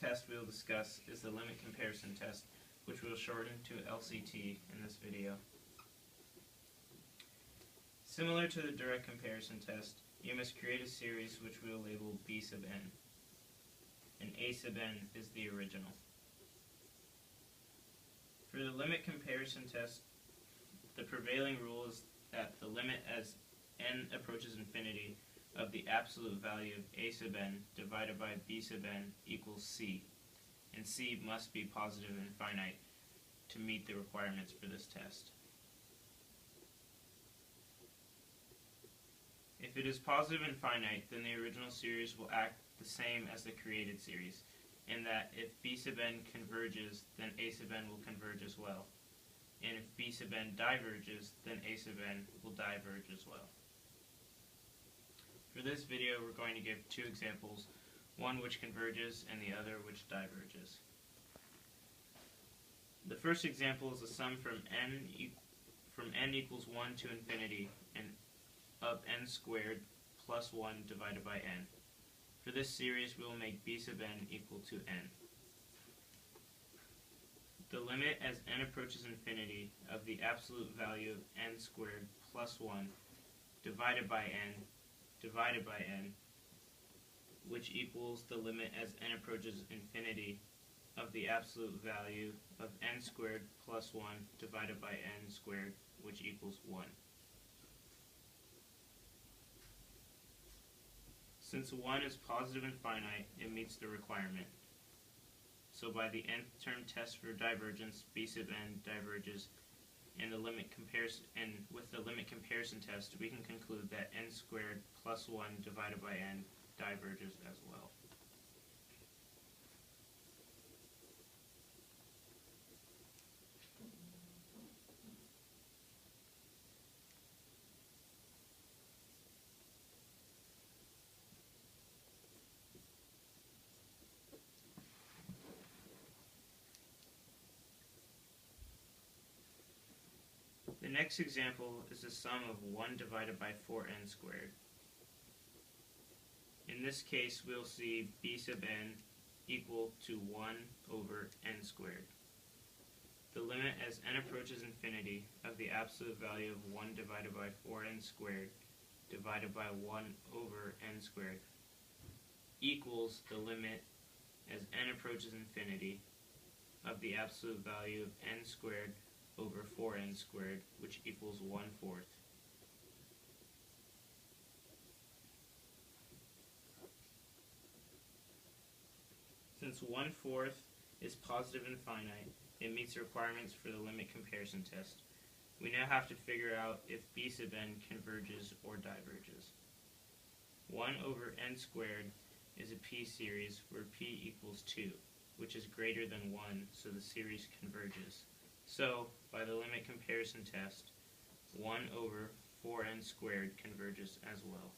test we will discuss is the limit comparison test, which we will shorten to LCT in this video. Similar to the direct comparison test, you must create a series which we will label B sub n, and A sub n is the original. For the limit comparison test, the prevailing rule is that the limit as n approaches infinity of the absolute value of A sub n divided by B sub n equals C, and C must be positive and finite to meet the requirements for this test. If it is positive and finite, then the original series will act the same as the created series, in that if B sub n converges, then A sub n will converge as well. And if B sub n diverges, then A sub n will diverge as well. For this video, we're going to give two examples, one which converges and the other which diverges. The first example is a sum from n equals 1 to infinity and of n squared plus 1 divided by n. For this series, we will make B sub n equal to n. The limit as n approaches infinity of the absolute value of n squared plus 1 divided by n, which equals the limit as n approaches infinity of the absolute value of n squared plus 1 divided by n squared, which equals 1. Since 1 is positive and finite, it meets the requirement. So by the nth term test for divergence, B sub n diverges, and with the limit comparison test, we can conclude that n squared plus 1 divided by n diverges as well. The next example is the sum of 1 divided by 4n squared. In this case, we'll see B sub n equal to 1 over n squared. The limit as n approaches infinity of the absolute value of 1 divided by 4n squared divided by 1 over n squared equals the limit as n approaches infinity of the absolute value of n squared over 4n squared, which equals 1/4. Since 1/4 is positive and finite, it meets the requirements for the limit comparison test. We now have to figure out if B sub n converges or diverges. 1 over n squared is a p-series where p equals 2, which is greater than 1, so the series converges. So, by the limit comparison test, 1 over 4n squared converges as well.